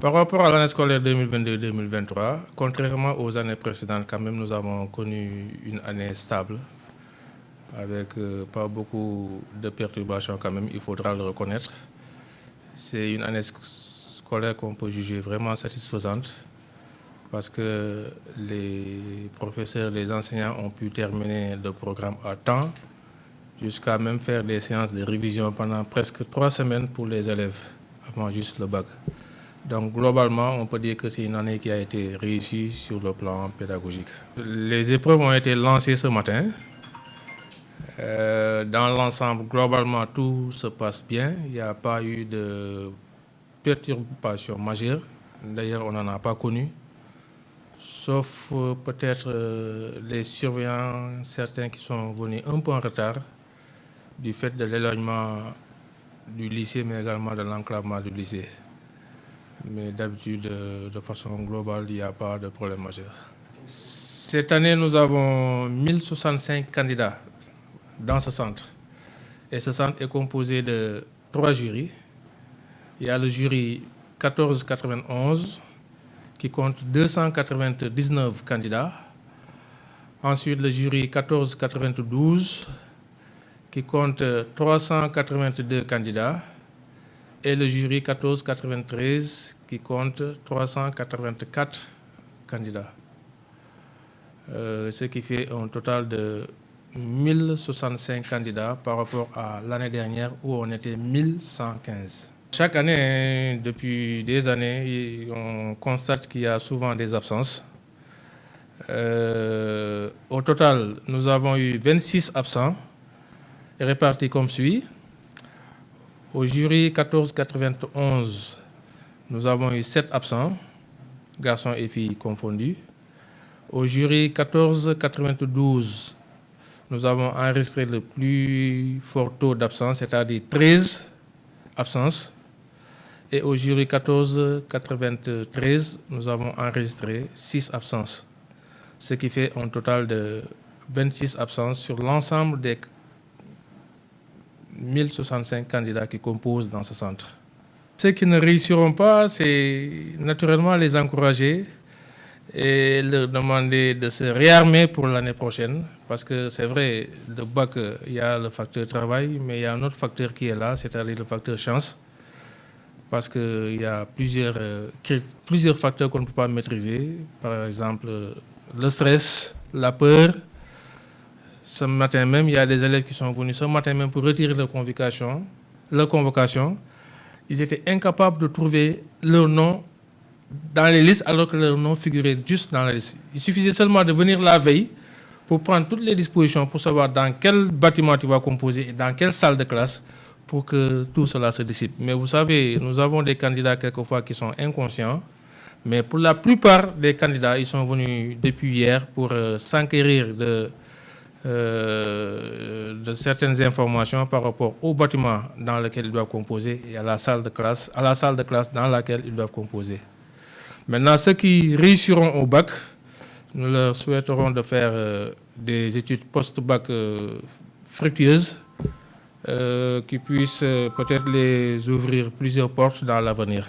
Par rapport à l'année scolaire 2022-2023, contrairement aux années précédentes, quand même, nous avons connu une année stable, avec pas beaucoup de perturbations quand même, il faudra le reconnaître. C'est une année scolaire qu'on peut juger vraiment satisfaisante, parce que les professeurs, les enseignants ont pu terminer le programme à temps, jusqu'à même faire des séances de révision pendant presque 3 semaines pour les élèves, avant juste le bac. Donc globalement, on peut dire que c'est une année qui a été réussie sur le plan pédagogique. Les épreuves ont été lancées ce matin. Dans l'ensemble, globalement, tout se passe bien. Il n'y a pas eu de perturbation majeure. D'ailleurs, on n'en a pas connu. Sauf peut-être les surveillants, certains qui sont venus un peu en retard du fait de l'éloignement du lycée, mais également de l'enclavement du lycée. Mais d'habitude, de façon globale, il n'y a pas de problème majeur. Cette année, nous avons 1065 candidats dans ce centre. Et ce centre est composé de 3 jurys. Il y a le jury 1491 qui compte 299 candidats. Ensuite, le jury 1492 qui compte 382 candidats. Et le jury 1493 qui compte 384 candidats. Ce qui fait un total de 1065 candidats par rapport à l'année dernière où on était 1115. Chaque année, depuis des années, on constate qu'il y a souvent des absences. Au total, nous avons eu 26 absents répartis comme suit. Au jury 1491, nous avons eu 7 absents, garçons et filles confondus. Au jury 1492, nous avons enregistré le plus fort taux d'absence, c'est-à-dire 13 absences. Et au jury 1493, nous avons enregistré 6 absences, ce qui fait un total de 26 absences sur l'ensemble des 1065 candidats qui composent dans ce centre. Ceux qui ne réussiront pas, c'est naturellement les encourager et leur demander de se réarmer pour l'année prochaine. Parce que c'est vrai, le bac, il y a le facteur travail, mais il y a un autre facteur qui est là, c'est-à-dire le facteur chance. Parce qu'il y a plusieurs facteurs qu'on ne peut pas maîtriser. Par exemple, le stress, la peur. Ce matin même, il y a des élèves qui sont venus ce matin même pour retirer leur convocation. Ils étaient incapables de trouver leur nom dans les listes alors que leur nom figurait juste dans la liste. Il suffisait seulement de venir la veille pour prendre toutes les dispositions pour savoir dans quel bâtiment tu vas composer et dans quelle salle de classe pour que tout cela se dissipe. Mais vous savez, nous avons des candidats quelquefois qui sont inconscients, mais pour la plupart des candidats, ils sont venus depuis hier pour s'enquérir de certaines informations par rapport au bâtiment dans lequel ils doivent composer et à la salle de classe dans laquelle ils doivent composer. Maintenant, ceux qui réussiront au bac, nous leur souhaiterons de faire des études post-bac fructueuses qui puissent peut-être les ouvrir plusieurs portes dans l'avenir.